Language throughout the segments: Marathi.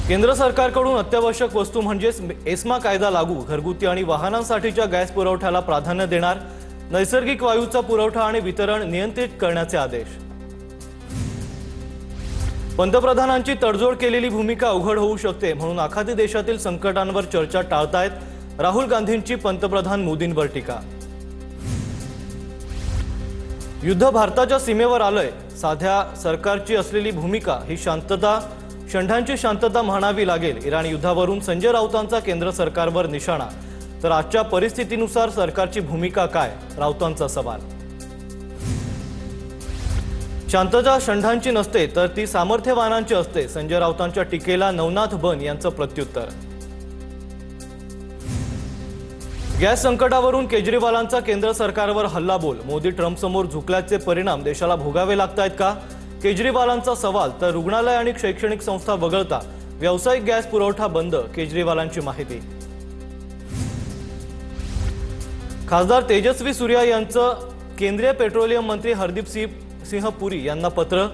केंद्र सरकारकडून अत्यावश्यक वस्तू म्हणजेच एस्मा कायदा लागू, घरगुती आणि वाहनांसाठीच्या गॅस पुरवठ्याला प्राधान्य देणार, नैसर्गिक वायूचा पुरवठा आणि वितरण नियंत्रित करण्याचे आदेश। पंतप्रधानांची तडजोड केलेली भूमिका अवघड होऊ शकते म्हणून आखाती देशातील संकटांवर चर्चा टाळतायत राहुल गांधींची पंतप्रधान मोदींवर टीका। युद्ध भारताच्या सीमेवर आलंय, साध्या सरकारची असलेली भूमिका ही शांतता शंठांची शांतता म्हणावी लागेल। इराण युद्धावरून संजय राऊतांचा केंद्र सरकारवर निशाणा, तर आजच्या परिस्थितीनुसार सरकारची भूमिका काय, राऊतांचा सवाल। शांतता शंठांची नसते तर ती सामर्थ्यवानांची असते, संजय राऊतांच्या टीकेला नवनाथ बन यांचं प्रत्युत्तर। गॅस संकटावरून केजरीवालांचा केंद्र सरकारवर हल्लाबोल, मोदी ट्रम्प समोर झुकल्याचे परिणाम देशाला भोगावे लागतायत का, केजरीवालांचा सवाल। तर रुग्णालय आणि शैक्षणिक संस्था वगळता व्यावसायिक गॅस पुरवठा बंद, केजरीवालांची माहिती। खासदार तेजस्वी सूर्या यांचं केंद्रीय पेट्रोलियम मंत्री हरदीप सिंह पुरी यांना पत्र,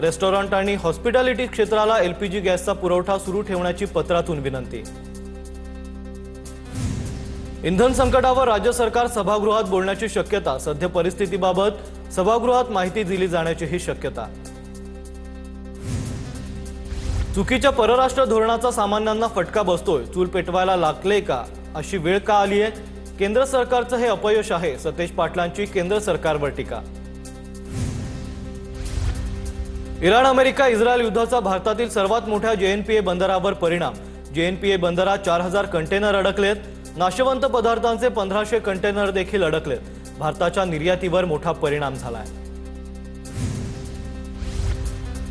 रेस्टॉरंट आणि हॉस्पिटॅलिटी क्षेत्राला एलपीजी गॅसचा पुरवठा सुरू ठेवण्याची पत्रातून विनंती। इंधन संकटावर राज्य सरकार सभागृहात बोलण्याची शक्यता, सध्या परिस्थितीबाबत सभागृहात माहिती दिली जाण्याची ही शक्यता। चुकीच्या परराष्ट्र धोरणाचा सामान्यांना फटका बसतोय, चूल पेटवायला लागले का, अशी वेळ का आली आहे, केंद्र सरकारचं हे अपयश आहे, सतेज पाटलांची केंद्र सरकारवर टीका। इराण अमेरिका इस्रायल युद्धाचा भारतातील सर्वात मोठ्या जेएनपीए बंदरावर परिणाम, जेएनपीए बंदरात 4000 कंटेनर अडकलेत, नाशवंत पदार्थांचे 1500 कंटेनर देखील अडकलेत, भारताच्या निर्यातीवर मोठा परिणाम झालाय।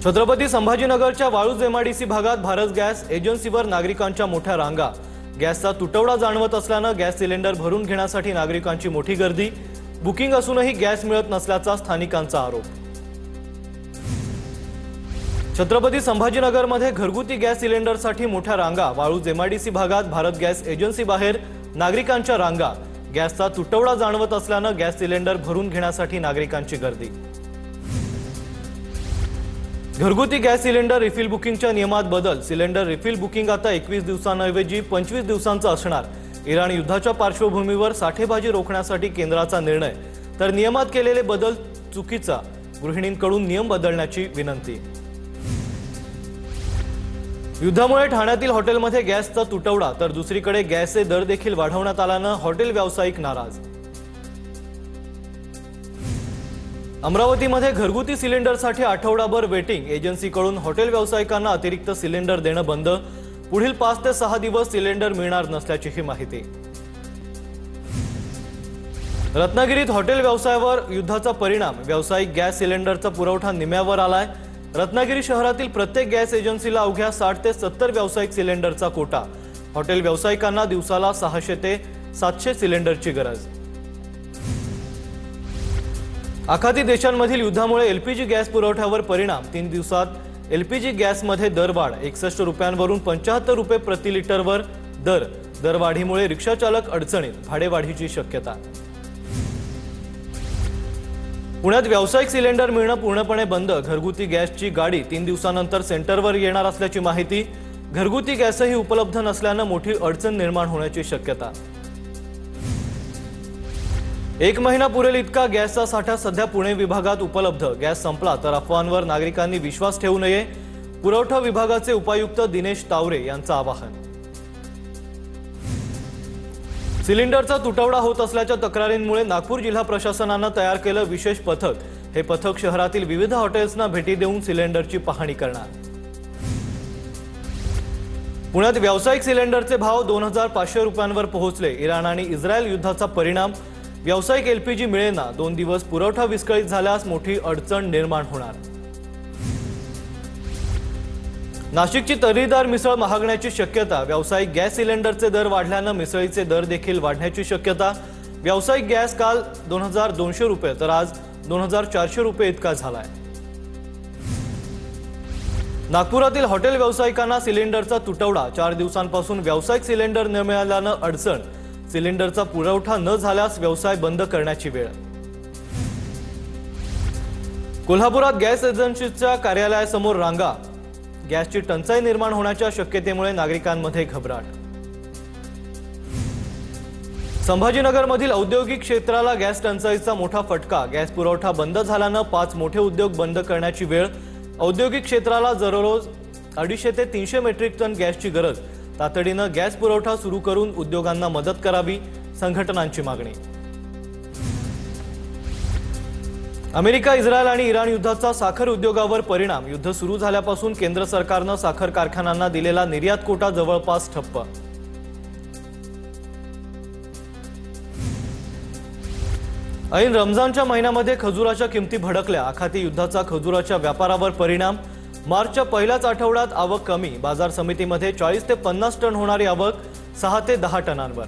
छत्रपती संभाजीनगरच्या वाळूज एमआयडीसी भागात भारत गॅस एजन्सीवर नागरिकांच्या मोठ्या रांगा, गॅसचा तुटवडा जाणवत असल्यानं गॅस सिलेंडर भरून घेण्यासाठी नागरिकांची मोठी गर्दी, बुकिंग असूनही गॅस मिळत नसल्याचा स्थानिकांचा आरोप। छत्रपती संभाजीनगरमध्ये घरगुती गॅस सिलेंडरसाठी मोठ्या रांगा, वाळूज एमआयडीसी भागात भारत गॅस एजन्सी बाहेर नागरिकांच्या रांगा, गॅसचा तुटवडा जाणवत असल्यानं गॅस सिलेंडर भरून घेण्यासाठी नागरिकांची गर्दी। घरगुती गॅस सिलेंडर रिफिल बुकिंगच्या नियमात बदल, सिलेंडर रिफिल बुकिंग आता 21 दिवसांऐवजी 25 दिवसांचं असणार। इराण युद्धाच्या पार्श्वभूमीवर साठेबाजी रोखण्यासाठी केंद्राचा निर्णय, तर नियमात केलेले बदल चुकीचा, गृहिणींकडून नियम बदलण्याची विनंती। युद्धामुळे ठाण्यातील हॉटेलमध्ये गॅसचा तुटवडा, तर दुसरीकडे गॅसचे दर देखील वाढवण्यात आल्यानं हॉटेल व्यावसायिक नाराज। अमरावतीमध्ये घरगुती सिलेंडरसाठी आठवडाभर वेटिंग, एजन्सीकडून हॉटेल व्यावसायिकांना अतिरिक्त सिलेंडर देणं बंद, पुढील 5 ते 6 दिवस सिलेंडर मिळणार नसल्याची ही माहिती। रत्नागिरीत हॉटेल व्यवसायावर युद्धाचा परिणाम, व्यावसायिक गॅस सिलेंडरचा पुरवठा निम्म्यावर आलाय। रत्नागिरी शहरातील प्रत्येक गॅस एजन्सीला अवघ्या 60 ते 70 व्यावसायिक सिलेंडरचा कोटा, हॉटेल व्यावसायिकांना दिवसाला 600 ते 700 सिलेंडरची गरज। आखाती देशांमधील युद्धामुळे एलपीजी गॅस पुरवठ्यावर परिणाम, 3 दिवसात एलपीजी गॅसमध्ये दरवाढ, 61 रुपयांवरून 75 रुपये प्रति लिटरवर दरवाढीमुळे रिक्षा चालक अडचणीत, भाडेवाढीची शक्यता। पुण्यात व्यावसायिक सिलेंडर मिळणं पूर्णपणे बंद, घरगुती गॅसची गाडी 3 दिवसांनंतर सेंटरवर येणार असल्याची माहिती, घरगुती गॅसही उपलब्ध नसल्यानं मोठी अडचण निर्माण होण्याची शक्यता। 1 महिना पुरेल इतका गॅसचा साठा सध्या पुणे विभागात उपलब्ध, गॅस संपला तर अफवांवर नागरिकांनी विश्वास ठेवू नये, पुरवठा विभागाचे उपायुक्त दिनेश तावरे यांचं आवाहन। सिलेंडरचा तुटवडा होत असल्याच्या तक्रारींमुळे नागपूर जिल्हा प्रशासनानं तयार केलं विशेष पथक, हे पथक शहरातील विविध हॉटेल्सना भेटी देऊन सिलेंडरची पाहणी करणार। पुण्यात व्यावसायिक सिलेंडरचे भाव 2500 रुपयांवर पोहोचले, इराण आणि इस्रायल युद्धाचा परिणाम, व्यावसायिक एलपीजी मिळेना, 2 दिवस पुरवठा विस्कळीत झाल्यास मोठी अडचण निर्माण होणार। नाशिकची तर्रीदार मिसळ महागण्याची शक्यता, व्यावसायिक गॅस सिलेंडरचे दर वाढल्यानं मिसळीचे दर देखील वाढण्याची शक्यता, व्यावसायिक गॅस काल 2200 रुपये तर आज 2400 रुपये इतका झालाय। नागपुरातील हॉटेल व्यावसायिकांना सिलेंडरचा तुटवडा, 4 दिवसांपासून व्यावसायिक सिलेंडर न मिळाल्यानं अडचण, सिलेंडरचा पुरवठा न झाल्यास व्यवसाय बंद करण्याची वेळ। कोल्हापुरात गॅस एजन्सीच्या कार्यालयासमोर रांगा, गॅसची टंचाई निर्माण होण्याच्या शक्यतेमुळे नागरिकांमध्ये घबराट। संभाजीनगरमधील औद्योगिक क्षेत्राला गॅस टंचाईचा मोठा फटका। गॅस पुरवठा बंद झाल्याने 5 मोठे उद्योग बंद करण्याची वेळ। औद्योगिक क्षेत्राला दररोज 250 ते 300 मेट्रिक टन गॅसची गरज। तातडीने गॅस पुरवठा सुरू करून उद्योगांना मदत करावी, संघटनांची मागणी। अमेरिका, इस्रायल आणि इराण युद्धाचा साखर उद्योगावर परिणाम। युद्ध सुरू झाल्यापासून केंद्र सरकारने साखर कारखान्यांना दिलेला निर्यात कोटा जवळपास ठप्प। ऐन रमजानच्या महिन्यामध्ये खजुराच्या किमती भडकल्या। आखाती युद्धाचा खजुराच्या व्यापारावर परिणाम। मार्चच्या पहिल्याच आठवड्यात आवक कमी। बाजार समितीमध्ये 40 ते 50 टन होणारी आवक 6 ते 10 टनांवर।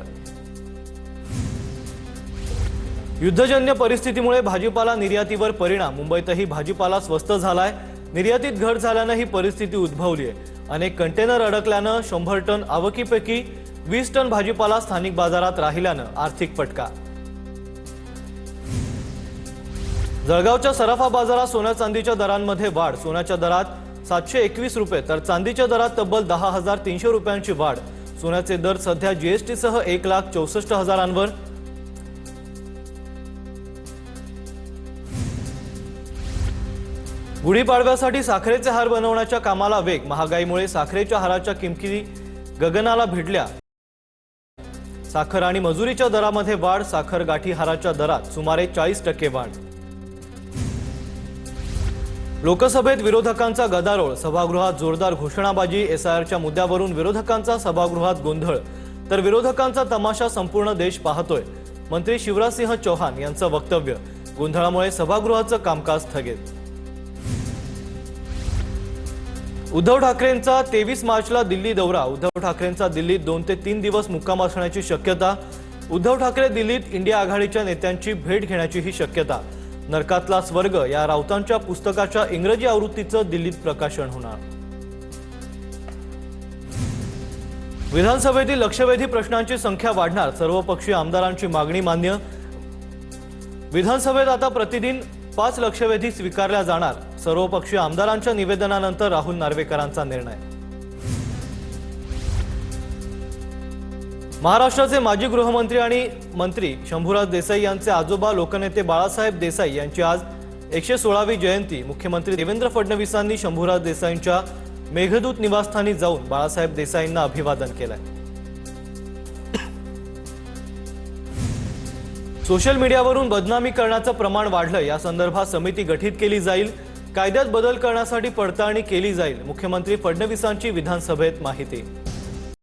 युद्धजन्य परिस्थितीमुळे भाजीपाला निर्यातीवर परिणाम। मुंबईतही भाजीपाला स्वस्त झालाय। निर्यातीत घट झाल्याने ही परिस्थिती उद्भवली आहे। अनेक कंटेनर अडकल्याने 100 टन आवकीपैकी 20 टन भाजीपाला स्थानिक बाजारात राहिल्याने आर्थिक फटका। जळगावच्या सराफा बाजारात सोन्या चांदीच्या दरांमध्ये वाढ। सोन्याच्या दरात 721 रुपये तर चांदीच्या दरात तब्बल 10,300 रुपयांची वाढ। सोन्याचे दर सध्या जीएसटी सह 1,64,000 गुढीपाडव्यासाठी साखरेचे हार बनवण्याच्या कामाला वेग। महागाईमुळे साखरेच्या हाराच्या किमती गगनाला भिडल्या। साखर आणि मजुरीच्या दरामध्ये वाढ। साखर गाठी हाराच्या दरात सुमारे 40% वाढ। लोकसभेत विरोधकांचा गदारोळ। सभागृहात जोरदार घोषणाबाजी। एसआयआरच्या मुद्द्यावरून विरोधकांचा सभागृहात गोंधळ तर विरोधकांचा तमाशा संपूर्ण देश पाहतोय। मंत्री शिवराजसिंह चौहान यांचं वक्तव्य। गोंधळामुळे सभागृहाचं कामकाज स्थगित। उद्धव ठाकरेंचा 23 मार्चला दिल्ली दौरा। उद्धव ठाकरेंचा दिल्लीत 2 ते 3 दिवस मुक्काम असण्याची शक्यता। उद्धव ठाकरे दिल्लीत इंडिया आघाडीच्या नेत्यांची भेट घेण्याचीही शक्यता। नरकातला स्वर्ग या राऊतांच्या पुस्तकाच्या इंग्रजी आवृत्तीचं दिल्लीत प्रकाशन होणार। विधानसभेतील लक्षवेधी प्रश्नांची संख्या वाढणार। सर्वपक्षीय आमदारांची मागणी मान्य। विधानसभेत आता प्रतिदिन 5 लक्षवेधी स्वीकारल्या जाणार। सर्वपक्षीय आमदारांच्या निवेदनानंतर राहुल नार्वेकरांचा निर्णय। महाराष्ट्राचे माजी गृहमंत्री आणि मंत्री शंभूराज देसाई यांचे आजोबा लोकनेते बाळासाहेब देसाई यांची आज 116वी जयंती। मुख्यमंत्री देवेंद्र फडणवीसांनी शंभूराज देसाईंच्या मेघदूत निवासस्थानी जाऊन बाळासाहेब देसाईंना अभिवादन केलंय। सोशल मीडियावरून बदनामी करण्याचं प्रमाण वाढलं। या संदर्भात समिती गठीत केली जाईल। कायद्यात बदल करण्यासाठी पडताळणी केली जाईल। मुख्यमंत्री फडणवीसांची विधानसभेत माहिती।